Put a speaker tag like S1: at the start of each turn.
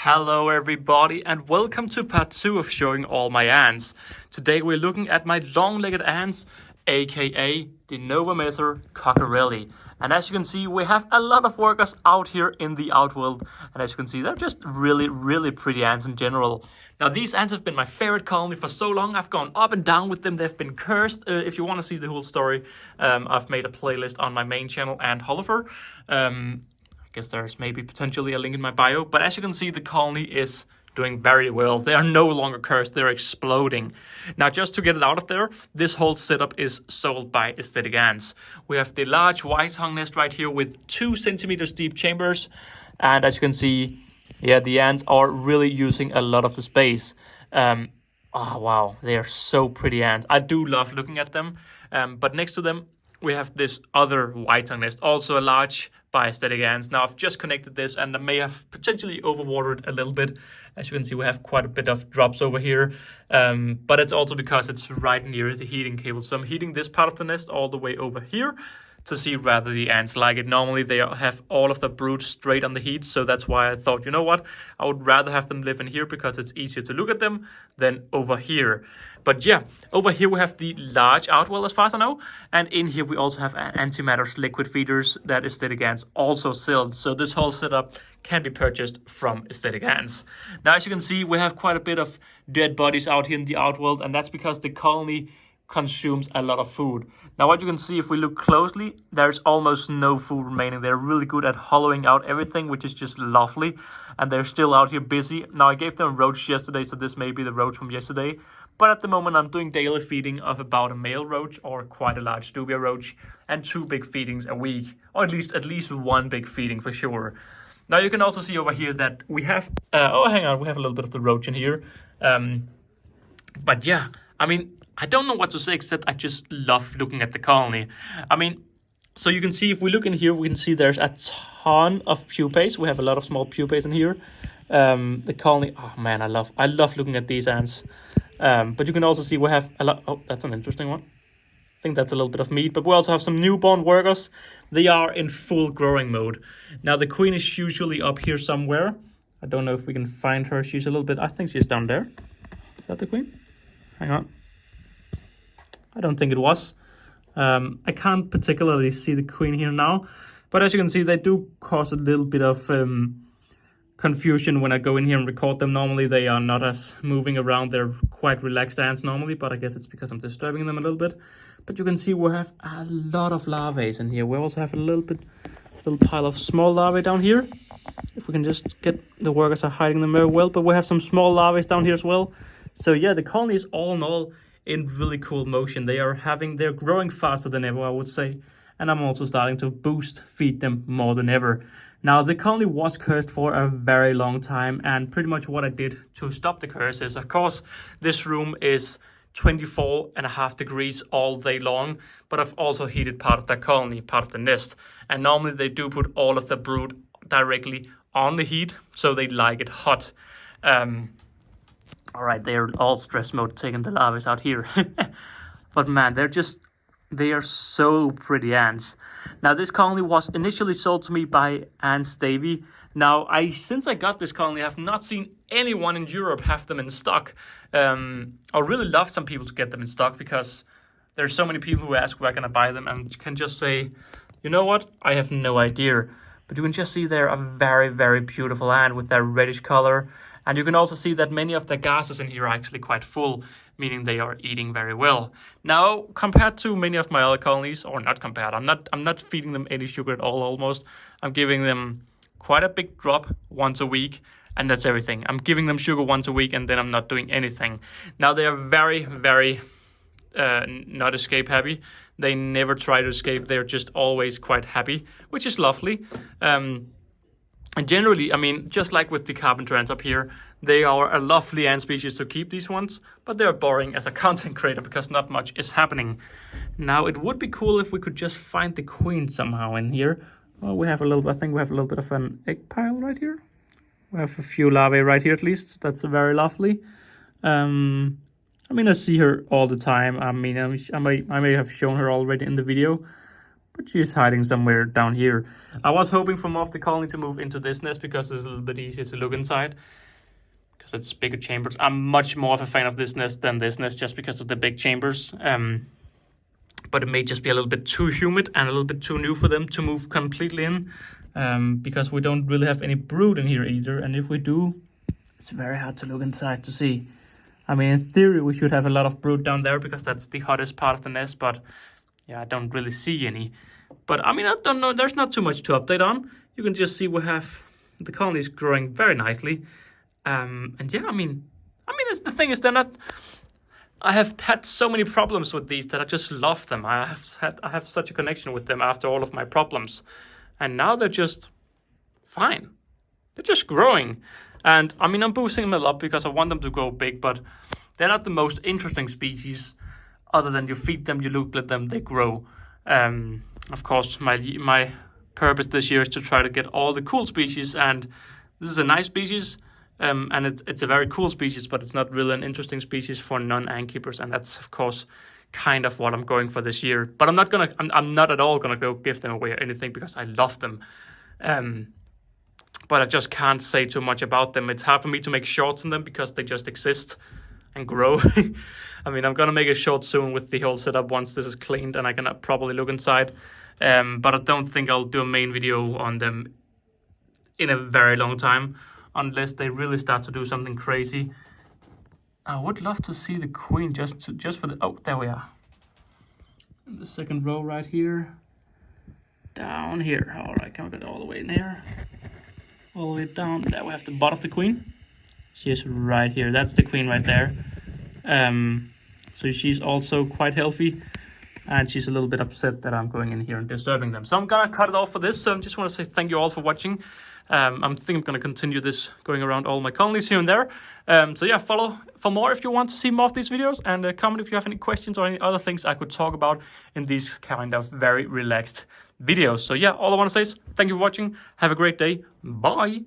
S1: Hello everybody and welcome to part 2 of showing all my ants. Today we're looking at my long-legged ants, aka the Novomessor Cockerlli. And as you can see, we have a lot of workers out here in the outworld. And as you can see, they're just really pretty ants in general. Now these ants have been my favorite colony for so long. I've gone up and down with them. They've been cursed. If you want to see the whole story, I've made a playlist on my main channel, Ant Holleufer. I guess there's maybe potentially a link in my bio, but as you can see, the colony is doing very well. They are no longer cursed, they're exploding. Now, just to get it out of there, this whole setup is sold by Aesthetic Ants. We have the large white hung nest right here with 2 centimeters deep chambers. And as you can see, yeah, the ants are really using a lot of the space. Oh, wow, they are so pretty ants. I do love looking at them. But next to them, we have this other white tongue nest, also a large by Aesthetic Ants. Now I've just connected this and I may have potentially overwatered a little bit. As you can see, we have quite a bit of drops over here, but it's also because it's right near the heating cable. So I'm heating this part of the nest all the way over here to see whether the ants like it. Normally they have all of the brood straight on the heat, so that's why I thought, you know what, I would rather have them live in here because it's easier to look at them than over here. But yeah, over here we have the large outwell as far as I know, and in here we also have antimatter's liquid feeders that Aesthetic Ants also sells. So this whole setup can be purchased from Aesthetic Ants. Now as you can see, we have quite a bit of dead bodies out here in the outworld, and that's because the colony consumes a lot of food. Now what you can see if we look closely, there's almost no food remaining. They're really good at hollowing out everything, which is just lovely, and they're still out here busy. Now I gave them roach yesterday, so this may be the roach from yesterday, but at the moment I'm doing daily feeding of about a male roach or quite a large dubia roach and 2 big feedings a week, or at least 1 big feeding for sure. Now you can also see over here that we have oh, hang on, we have a little bit of the roach in here. But yeah, I mean, I don't know what to say except I just love looking at the colony. I mean, so you can see if we look in here, we can see there's a ton of pupae. We have a lot of small pupae in here. The colony, oh man, I love looking at these ants. But you can also see we have a lot. Oh, that's an interesting one. I think that's a little bit of meat, but we also have some newborn workers. They are in full growing mode. Now the queen is usually up here somewhere. I don't know if we can find her. She's a little bit, I think she's down there. Is that the queen? Hang on. I don't think it was. I can't particularly see the queen here now, but as you can see, they do cause a little bit of confusion when I go in here and record them. Normally they are not as moving around. They're quite relaxed ants normally, but I guess it's because I'm disturbing them a little bit. But you can see we have a lot of larvae in here. We also have a little pile of small larvae down here. If we can just get, the workers are hiding them very well, but we have some small larvae down here as well. So yeah, the colony is all in all in really cool motion. They're growing faster than ever, I would say. And I'm also starting to feed them more than ever. Now, the colony was cursed for a very long time, and pretty much what I did to stop the curse is, of course, this room is 24.5 degrees all day long, but I've also heated part of the colony, part of the nest. And normally they do put all of the brood directly on the heat, so they like it hot. All right, they're all stress mode, taking the larvae out here. But man, they are so pretty ants. Now, this colony was initially sold to me by Ants Davy. Now, since I got this colony, I have not seen anyone in Europe have them in stock. I really love some people to get them in stock because there's so many people who ask where can I buy them and can just say, you know what, I have no idea. But you can just see they're a very beautiful ant with their reddish color. And you can also see that many of the gases in here are actually quite full, meaning they are eating very well. Now, compared to many of my other colonies, or not compared, I'm not feeding them any sugar at all almost. I'm giving them quite a big drop once a week, and that's everything. I'm giving them sugar once a week, and then I'm not doing anything. Now, they are very not escape happy. They never try to escape. They're just always quite happy, which is lovely. And generally, I mean, just like with the carpenter ants up here, they are a lovely ant species to keep, these ones, but they're boring as a content creator because not much is happening. Now, it would be cool if we could just find the queen somehow in here. Well, I think we have a little bit of an egg pile right here. We have a few larvae right here at least. That's very lovely. I mean, I see her all the time. I mean, I may have shown her already in the video, but she's hiding somewhere down here. I was hoping for more of the colony to move into this nest because it's a little bit easier to look inside, because it's bigger chambers. I'm much more of a fan of this nest than this nest just because of the big chambers. But it may just be a little bit too humid and a little bit too new for them to move completely in, because we don't really have any brood in here either. And if we do, it's very hard to look inside to see. I mean, in theory, we should have a lot of brood down there because that's the hottest part of the nest, but yeah, I don't really see any. But I mean, I don't know, there's not too much to update on. You can just see we have the colonies growing very nicely. And yeah, I mean, the thing is, they're not... I have had so many problems with these that I just love them. I have such a connection with them after all of my problems. And now they're just fine. They're just growing. And I mean, I'm boosting them up because I want them to grow big, but they're not the most interesting species. Other than you feed them, you look at them, they grow. Of course, my purpose this year is to try to get all the cool species, and this is a nice species. And it's a very cool species, but it's not really an interesting species for non-ant keepers, and that's of course kind of what I'm going for this year. But I'm not at all gonna go give them away or anything because I love them. But I just can't say too much about them. It's hard for me to make shorts on them because they just exist and grow. I mean, I'm gonna make a short soon with the whole setup once this is cleaned and I can properly look inside. But I don't think I'll do a main video on them in a very long time, unless they really start to do something crazy. I would love to see the queen just for the... Oh, there we are. In the second row right here. Down here. All right, can we get all the way in here? All the way down. There we have the butt of the queen. She's right here. That's the queen right there. So she's also quite healthy. And she's a little bit upset that I'm going in here and disturbing them. So I'm gonna cut it off for this. So I just want to say thank you all for watching. I think I'm gonna continue this, going around all my colonies here and there. So yeah, follow for more if you want to see more of these videos, and comment if you have any questions or any other things I could talk about in these kind of very relaxed videos. So yeah, all I want to say is thank you for watching. Have a great day. Bye.